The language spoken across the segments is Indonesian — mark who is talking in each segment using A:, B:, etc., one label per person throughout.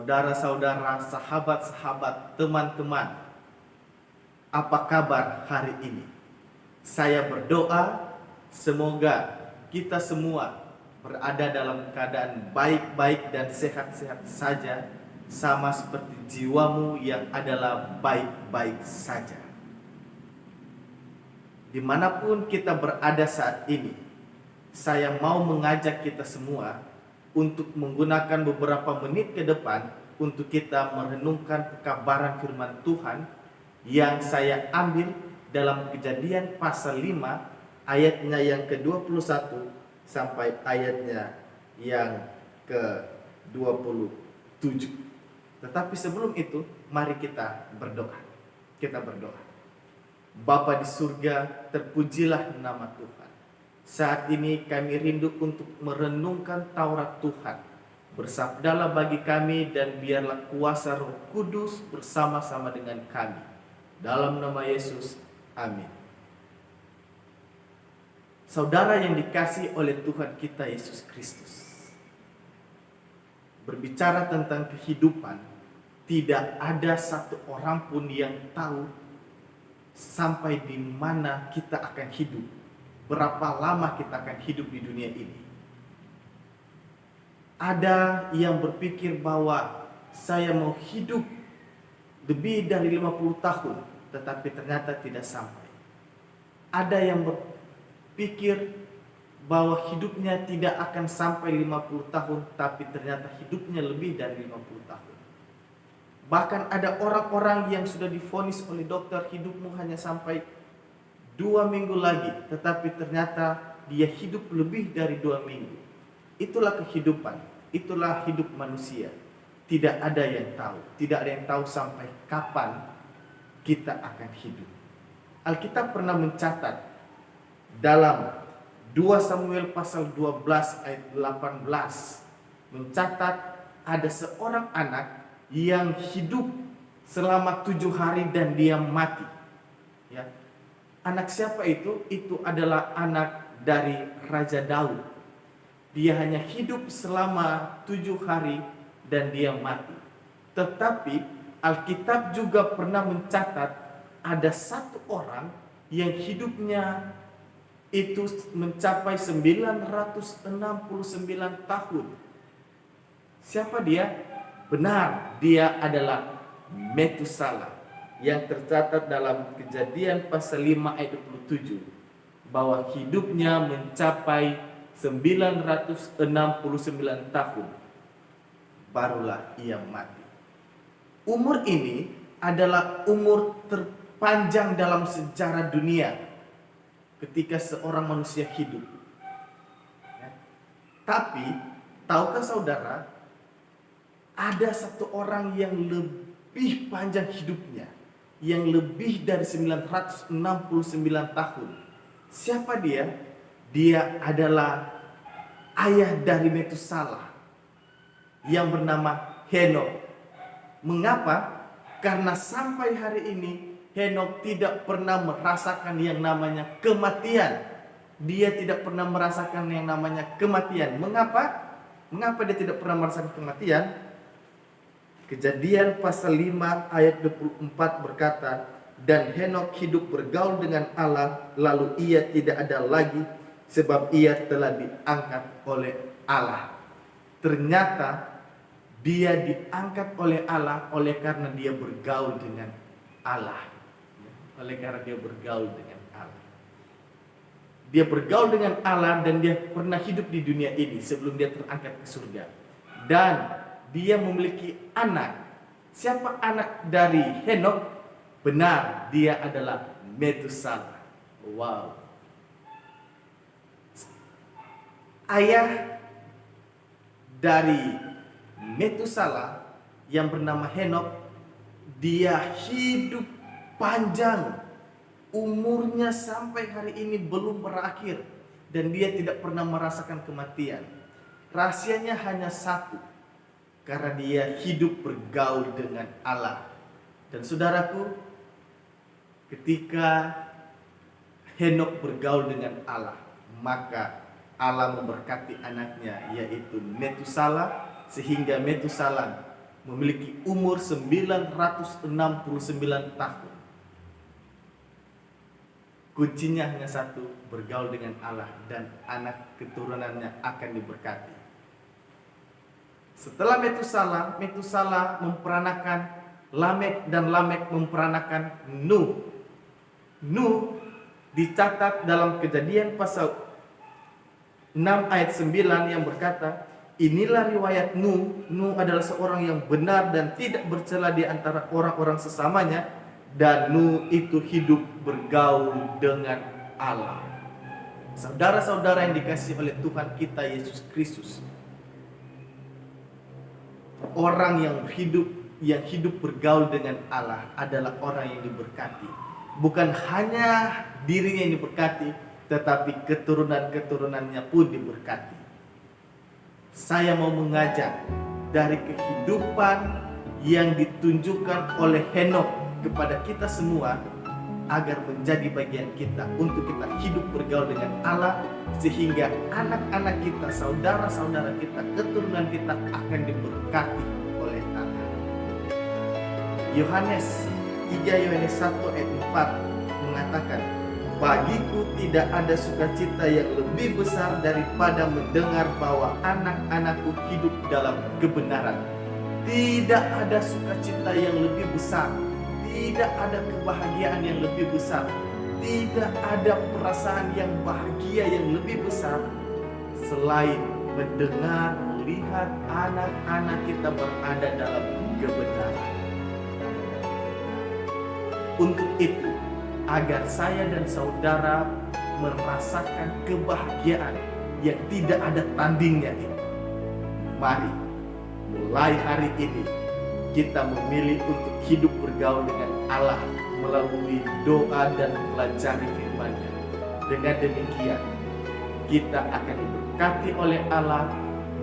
A: Saudara-saudara, sahabat-sahabat, teman-teman, apa kabar hari ini? Saya berdoa semoga kita semua berada dalam keadaan baik-baik dan sehat-sehat saja, sama seperti jiwamu yang adalah baik-baik saja. Dimanapun kita berada saat ini, saya mau mengajak kita semua untuk menggunakan beberapa menit ke depan untuk kita merenungkan pekabaran firman Tuhan yang saya ambil dalam Kejadian pasal 5 ayatnya yang ke-21 sampai ayatnya yang ke-27. Tetapi sebelum itu, mari kita berdoa. Kita berdoa. Bapa di surga, terpujilah nama Tuhan. Saat ini kami rindu untuk merenungkan Taurat Tuhan. Bersabdalah bagi kami dan biarlah kuasa Roh Kudus bersama-sama dengan kami. Dalam nama Yesus, amin. Saudara yang dikasihi oleh Tuhan kita Yesus Kristus, berbicara tentang kehidupan, tidak ada satu orang pun yang tahu sampai di mana kita akan hidup, berapa lama kita akan hidup di dunia ini. Ada yang berpikir bahwa saya mau hidup lebih dari 50 tahun, tetapi ternyata tidak sampai. Ada yang berpikir bahwa hidupnya tidak akan sampai 50 tahun, tapi ternyata hidupnya lebih dari 50 tahun. Bahkan ada orang-orang yang sudah divonis oleh dokter hidupmu hanya sampai 2 minggu lagi, tetapi ternyata dia hidup lebih dari 2 minggu. Itulah kehidupan, itulah hidup manusia. Tidak ada yang tahu, tidak ada yang tahu sampai kapan kita akan hidup. Alkitab pernah mencatat dalam 2 Samuel pasal 12 ayat 18, mencatat ada seorang anak yang hidup selama 7 hari dan dia mati. Ya. Anak siapa itu? Itu adalah anak dari Raja Daud. Dia hanya hidup selama 7 hari dan dia mati. Tetapi Alkitab juga pernah mencatat ada satu orang yang hidupnya itu mencapai 969 tahun. Siapa dia? Benar, dia adalah Metusalah, yang tercatat dalam Kejadian pasal 5 ayat 27 bahwa hidupnya mencapai 969 tahun, barulah ia mati. Umur ini adalah umur terpanjang dalam sejarah dunia ketika seorang manusia hidup. Ya. Tapi tahukah saudara, ada satu orang yang lebih panjang hidupnya, yang lebih dari 969 tahun. Siapa dia? Dia adalah ayah dari Metusalah yang bernama Henokh. Mengapa? Karena sampai hari ini Henokh tidak pernah merasakan yang namanya kematian. Dia tidak pernah merasakan yang namanya kematian. Mengapa? Mengapa dia tidak pernah merasakan kematian? Kejadian pasal 5 ayat 24 berkata, dan Henokh hidup bergaul dengan Allah, lalu ia tidak ada lagi, sebab ia telah diangkat oleh Allah. Ternyata dia diangkat oleh Allah oleh karena dia bergaul dengan Allah. Oleh karena dia bergaul dengan Allah. Dia bergaul dengan Allah dan dia pernah hidup di dunia ini sebelum dia terangkat ke surga. Dan dia memiliki anak. Siapa anak dari Henokh? Benar, dia adalah Metusalah. Wow. Ayah dari Metusalah yang bernama Henokh, dia hidup panjang. Umurnya sampai hari ini belum berakhir dan dia tidak pernah merasakan kematian. Rahasianya hanya satu, karena dia hidup bergaul dengan Allah. Dan saudaraku, ketika Henokh bergaul dengan Allah, maka Allah memberkati anaknya yaitu Metusalah, sehingga Metusalah memiliki umur 969 tahun. Kuncinya hanya satu, bergaul dengan Allah dan anak keturunannya akan diberkati. Setelah Metusala memperanakan Lamek dan Lamek memperanakan Nuh. Nuh dicatat dalam Kejadian pasal 6 ayat 9 yang berkata, inilah riwayat Nuh. Nuh adalah seorang yang benar dan tidak bercela di antara orang-orang sesamanya, dan Nuh itu hidup bergaul dengan Allah. Saudara-saudara yang dikasihi oleh Tuhan kita Yesus Kristus, orang yang hidup bergaul dengan Allah adalah orang yang diberkati. Bukan hanya dirinya yang diberkati, tetapi keturunan-keturunannya pun diberkati. Saya mau mengajak dari kehidupan yang ditunjukkan oleh Henokh kepada kita semua, agar menjadi bagian kita untuk kita hidup bergaul dengan Allah, sehingga anak-anak kita, saudara-saudara kita, keturunan kita akan diberkati oleh Allah. Yohanes 1 ayat 4 mengatakan, bagiku tidak ada sukacita yang lebih besar daripada mendengar bahwa anak-anakku hidup dalam kebenaran. Tidak ada sukacita yang lebih besar, tidak ada kebahagiaan yang lebih besar, tidak ada perasaan yang bahagia yang lebih besar selain mendengar, melihat anak-anak kita berada dalam kebenaran. Untuk itu, agar saya dan saudara merasakan kebahagiaan yang tidak ada tandingnya itu, mari mulai hari ini kita memilih untuk hidup bergaul dengan Allah melalui doa dan mempelajari firman-Nya. Dengan demikian, kita akan diberkati oleh Allah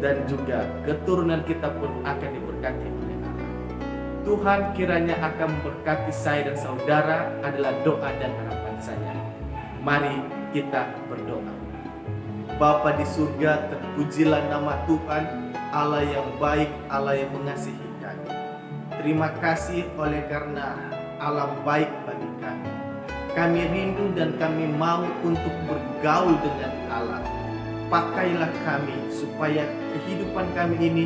A: dan juga keturunan kita pun akan diberkati oleh Allah. Tuhan kiranya akan memberkati saya dan saudara adalah doa dan harapan saya. Mari kita berdoa. Bapa di surga, terpujilah nama Tuhan, Allah yang baik, Allah yang mengasihi kami. Terima kasih oleh karena Allah baik bagi kami. Kami rindu dan kami mau untuk bergaul dengan Allah. Pakailah kami supaya kehidupan kami ini,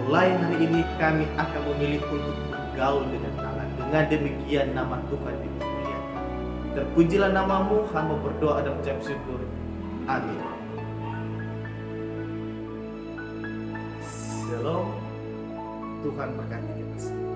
A: mulai hari ini kami akan memilih untuk bergaul dengan Allah. Dengan demikian nama Tuhan dimuliakan. Terpujilah namamu, hamba berdoa dan mengucap syukur. Amin. Shalom. Tuhan berkati kita semua.